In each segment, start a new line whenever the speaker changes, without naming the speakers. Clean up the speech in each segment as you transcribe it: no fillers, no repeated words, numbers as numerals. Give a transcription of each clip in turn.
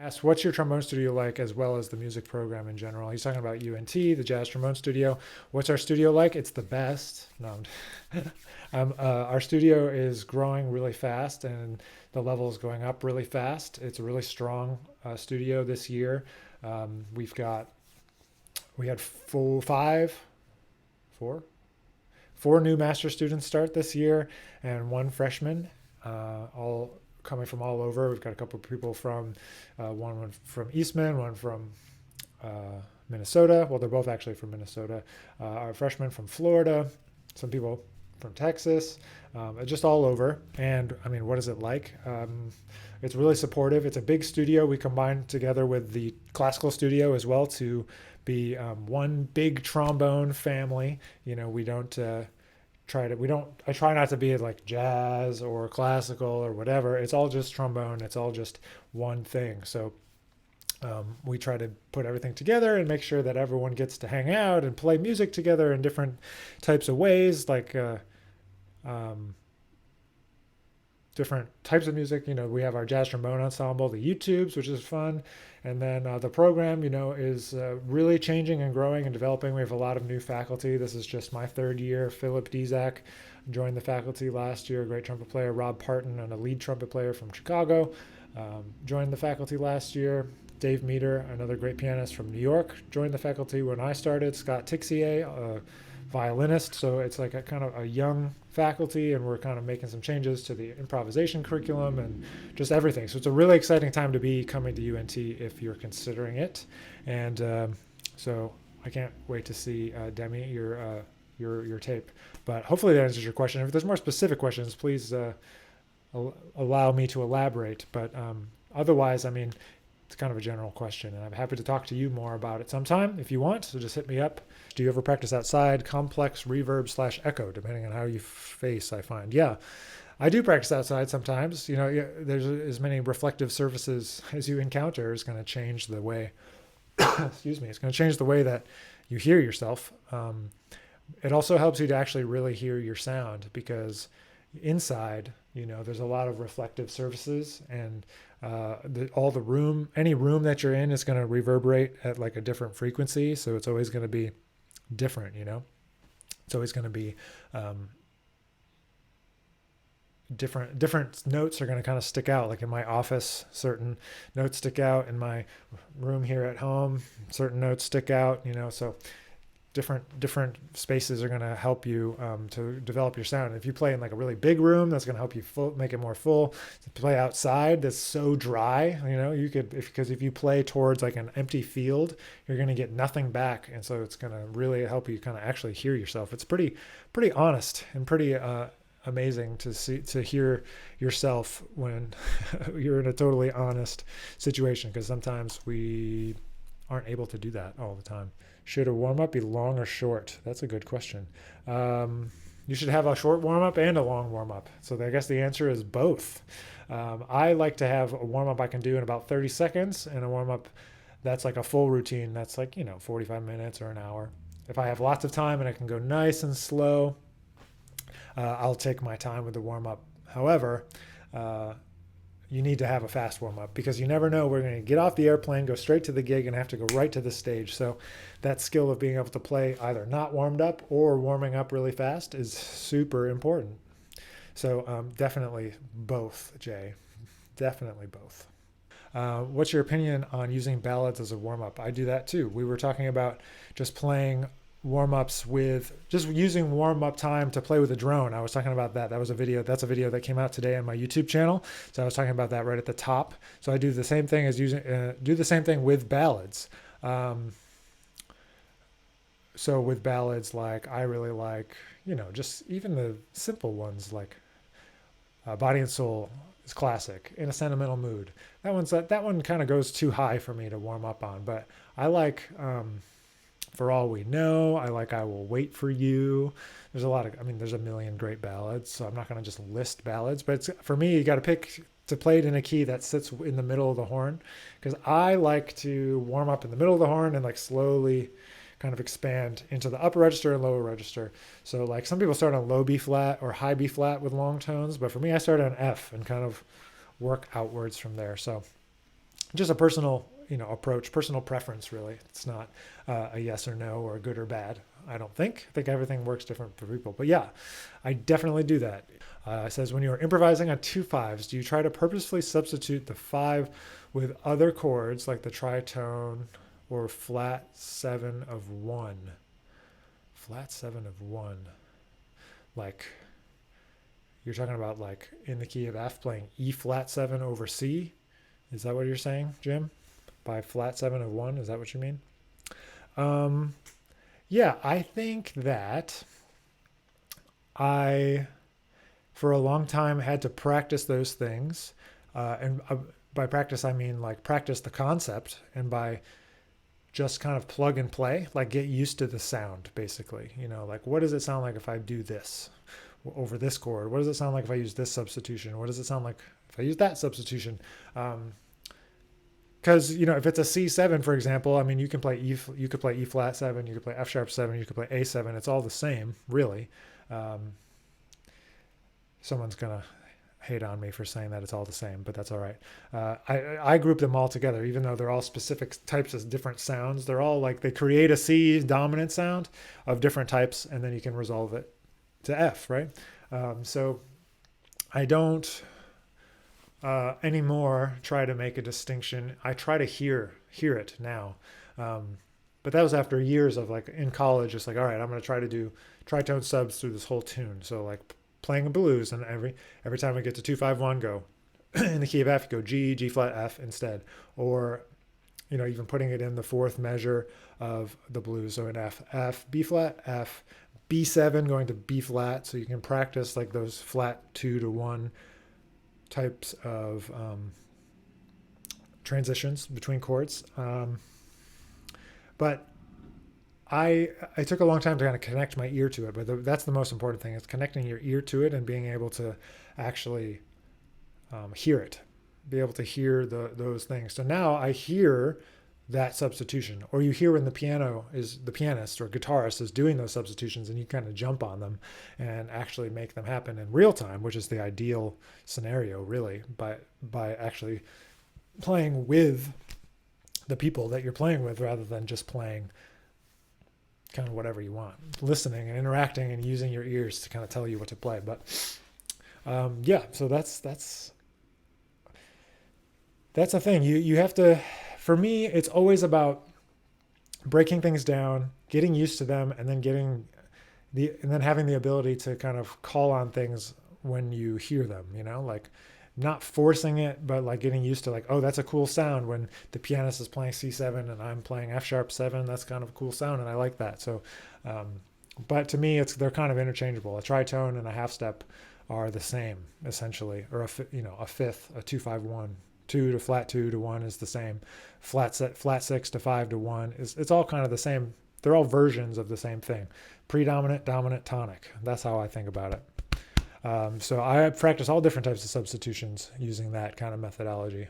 asked, what's your trombone studio like, as well as the music program in general? He's talking about UNT, the Jazz Trombone Studio. What's our studio like? It's the best. No, our studio is growing really fast, and the level is going up really fast. It's a really strong studio this year. We had four, four new master students start this year, and one freshman, all coming from all over. We've got a couple of people from one from Eastman, one from Minnesota. Well, they're both actually from Minnesota. Our freshman from Florida, some people from Texas, just all over. And I mean, what is it like? It's really supportive. It's a big studio. We combined together with the classical studio as well to be one big trombone family. You know, I try not to be like jazz or classical or whatever. It's all just trombone. It's all just one thing. So we try to put everything together and make sure that everyone gets to hang out and play music together in different types of ways, like different types of music. You know, we have our jazz trombone ensemble, the YouTubes, which is fun. And then the program, you know, is really changing and growing and developing. We have a lot of new faculty. This is just my third year. Philip Dizak joined the faculty last year, a great trumpet player. Rob Parton, and a lead trumpet player from Chicago, joined the faculty last year. Dave Meter, another great pianist from New York, joined the faculty when I started. Scott Tixier, a violinist. So it's like a kind of a young faculty, and we're kind of making some changes to the improvisation curriculum and just everything. So it's a really exciting time to be coming to UNT if you're considering it. And so I can't wait to see Demi, your tape. But hopefully that answers your question. If there's more specific questions, please allow me to elaborate. But otherwise, I mean, it's kind of a general question, and I'm happy to talk to you more about it sometime if you want. So just hit me up. Do you ever practice outside? Complex, reverb / echo, depending on how you face, I find. Yeah, I do practice outside sometimes. You know, there's as many reflective surfaces as you encounter is going to change the way, excuse me, it's going to change the way that you hear yourself. It also helps you to actually really hear your sound, because inside, you know, there's a lot of reflective surfaces, and any room that you're in is going to reverberate at like a different frequency. So it's always going to be different, you know, it's always going to be different notes are going to kind of stick out. Like in my office, certain notes stick out. In my room here at home, certain notes stick out, you know, so different spaces are going to help you to develop your sound. If you play in like a really big room, that's going to help you make it more full. To play outside that's so dry, you know, you could, because if you play towards like an empty field, you're going to get nothing back. And so it's going to really help you kind of actually hear yourself. It's pretty honest and pretty amazing to hear yourself when you're in a totally honest situation, because sometimes we aren't able to do that all the time. Should a warm-up be long or short? That's a good question. You should have a short warm-up and a long warm-up. So I guess the answer is both. I like to have a warm-up I can do in about 30 seconds, and a warm-up that's like a full routine that's like, you know, 45 minutes or an hour. If I have lots of time and I can go nice and slow, I'll take my time with the warm-up. However, you need to have a fast warm-up, because you never know. We're going to get off the airplane, go straight to the gig, and have to go right to the stage. So that skill of being able to play either not warmed up or warming up really fast is super important. So definitely both, Jay. Definitely both. What's your opinion on using ballads as a warm-up? I do that too. We were talking about just playing warm-ups with just using warm-up time to play with a drone. I was talking about that. That's a video that came out today on my YouTube channel. So I was talking about that right at the top. So I do the same thing with ballads. So with ballads, like I really like, you know, just even the simple ones like Body and Soul is classic. In a Sentimental Mood. That one kind of goes too high for me to warm up on, but I like For All We Know. I like I Will Wait for You. There's a million great ballads, so I'm not going to just list ballads, but for me, you got to pick to play it in a key that sits in the middle of the horn, because I like to warm up in the middle of the horn and like slowly kind of expand into the upper register and lower register. So like some people start on low B flat or high B flat with long tones, but for me, I start on F and kind of work outwards from there. So just a personal, approach, personal preference, really. It's not a yes or no or good or bad. I don't think. I think everything works different for people. But yeah, I definitely do that. It says, when you're improvising on 2/5s, do you try to purposefully substitute the 5 with other chords like the tritone or flat 7 of 1? Flat 7 of 1. Like, you're talking about like in the key of F playing E flat 7 over C? Is that what you're saying, Jim? By flat 7 of 1? Is that what you mean? Yeah, I think that I, for a long time, had to practice those things. And by practice, I mean like practice the concept, and by just kind of plug and play, like get used to the sound, basically. Like what does it sound like if I do this over this chord? What does it sound like if I use this substitution? What does it sound like if I use that substitution? Because if it's a C7, for example, I mean you could play E flat 7, you could play F sharp 7, you could play A7. It's all the same, really. Someone's gonna hate on me for saying that it's all the same, but that's all right. I group them all together, even though they're all specific types of different sounds. They're all like, they create a C dominant sound of different types, and then you can resolve it to F, right? So I don't anymore try to make a distinction. I try to hear it now. But that was after years of like in college, just like, all right, I'm going to try to do tritone subs through this whole tune. So like playing a blues, and every time we get to 2-5-1, go in the key of F, you go G flat, F instead. Or, even putting it in the fourth measure of the blues. So in F, B flat, F, B7 going to B flat. So you can practice like those flat 2 to 1 types of transitions between chords. But I took a long time to kind of connect my ear to it, but that's the most important thing, is connecting your ear to it and being able to actually hear it, be able to hear those things. So now I hear that substitution, or you hear when the pianist or guitarist is doing those substitutions, and you kind of jump on them and actually make them happen in real time, which is the ideal scenario, really, by actually playing with the people that you're playing with, rather than just playing kind of whatever you want, listening and interacting and using your ears to kind of tell you what to play. But yeah, so that's a thing. You have to, for me, it's always about breaking things down, getting used to them, and then having the ability to kind of call on things when you hear them, like not forcing it, but like getting used to like, oh, that's a cool sound when the pianist is playing C7 and I'm playing F sharp 7. That's kind of a cool sound, and I like that. So, but to me, they're kind of interchangeable. A tritone and a half step are the same essentially, or a fifth, a 2-5-1. 2 to flat 2 to 1 is the same. Flat 6 to 5 to 1 it's all kind of the same. They're all versions of the same thing. Predominant, dominant, tonic. That's how I think about it. So I practice all different types of substitutions using that kind of methodology.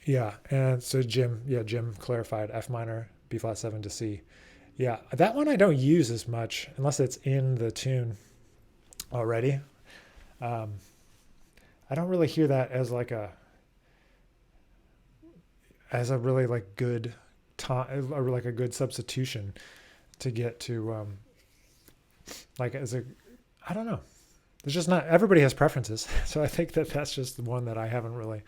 Yeah, and so Jim clarified F minor, B flat 7 to C. Yeah, that one I don't use as much unless it's in the tune already. I don't really hear that as a really like good or like a good substitution to get to like as a, I don't know. There's just not, everybody has preferences. So I think that's just the one that I haven't really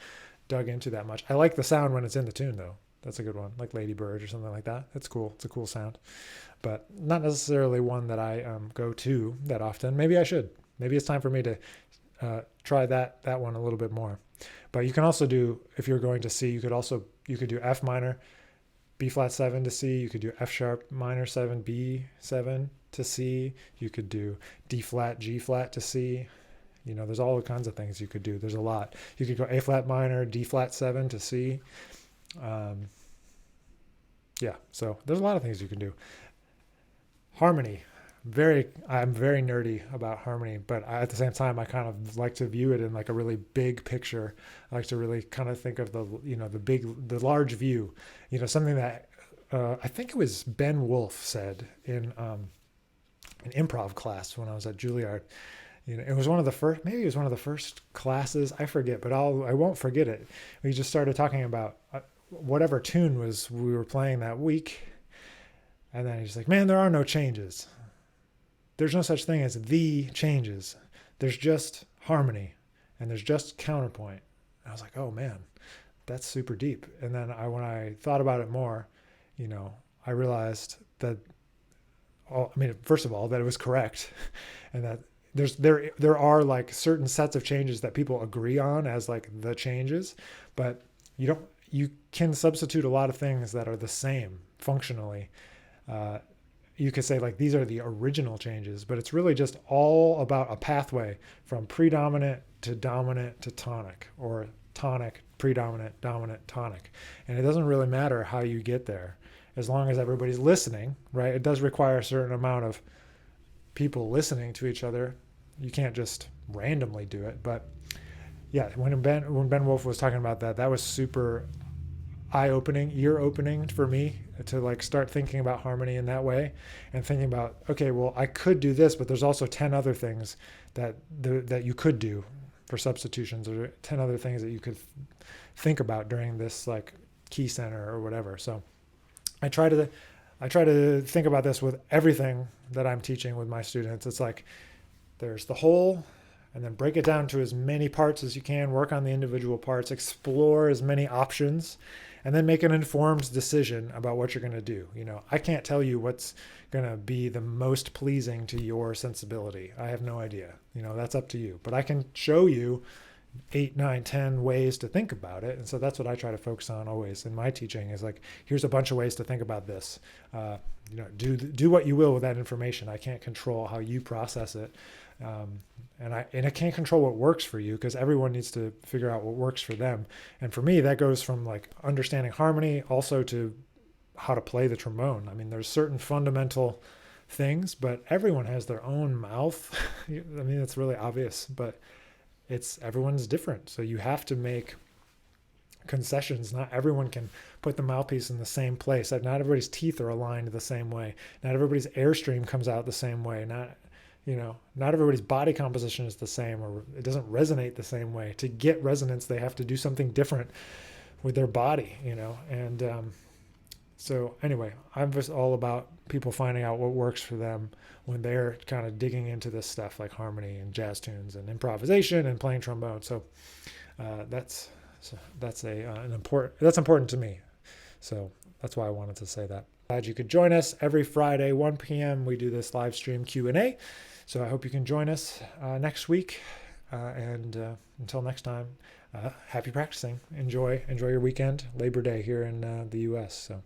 dug into that much. I like the sound when it's in the tune though. That's a good one, like Lady Bird or something like that. It's cool. It's a cool sound, but not necessarily one that I go to that often. Maybe I should. Maybe it's time for me to try that one a little bit more. But you can also do, if you're going to C, you could do F minor, B flat 7 to C. You could do F sharp minor 7, B7 to C. You could do D flat, G flat to C. There's all kinds of things you could do. There's a lot. You could go A flat minor, D flat 7 to C. Yeah, so there's a lot of things you can do. Harmony. I'm very nerdy about harmony, but at the same time, I kind of like to view it in like a really big picture. I like to really kind of think of the large view, something that I think it was Ben Wolf said in an improv class when I was at Juilliard. it was one of the first, maybe it was one of the first classes, I forget, but I won't forget it. We just started talking about whatever tune we were playing that week. And then he's like, man, there are no changes. There's no such thing as the changes. There's just harmony and there's just counterpoint. And I was like, oh man, that's super deep. And then when I thought about it more, I realized that, first of all, that it was correct, and that there are like certain sets of changes that people agree on as like the changes, but you can substitute a lot of things that are the same functionally. You could say like these are the original changes, but it's really just all about a pathway from predominant to dominant to tonic, or tonic, predominant, dominant, tonic. And it doesn't really matter how you get there, as long as everybody's listening, right? It does require a certain amount of people listening to each other. You can't just randomly do it. But yeah, when Ben Wolf was talking about that was super eye-opening, ear-opening for me to like start thinking about harmony in that way, and thinking about, okay, well, I could do this, but there's also 10 other things that you could do for substitutions, or 10 other things that you could think about during this like key center or whatever. So I try to think about this with everything that I'm teaching with my students. It's like there's the whole, and then break it down to as many parts as you can, work on the individual parts, explore as many options, and then make an informed decision about what you're going to do. I can't tell you what's going to be the most pleasing to your sensibility. I have no idea. That's up to you. But I can show you 8, 9, 10 ways to think about it. And so that's what I try to focus on always in my teaching, is like, here's a bunch of ways to think about this. Do what you will with that information. I can't control how you process it. And I can't control what works for you, because everyone needs to figure out what works for them. And for me, that goes from like understanding harmony also to how to play the trombone. There's certain fundamental things, but everyone has their own mouth. It's really obvious, but everyone's different. So you have to make concessions. Not everyone can put the mouthpiece in the same place. Not everybody's teeth are aligned the same way. Not everybody's airstream comes out the same way. Not everybody's body composition is the same, or it doesn't resonate the same way. To get resonance, they have to do something different with their body, and so anyway, I'm just all about people finding out what works for them when they're kind of digging into this stuff like harmony and jazz tunes and improvisation and playing trombone. So that's important to me. So that's why I wanted to say that. Glad you could join us every Friday, 1 p.m. We do this live stream Q&A. So I hope you can join us next week. And until next time, happy practicing. Enjoy your weekend, Labor Day here in the U.S. So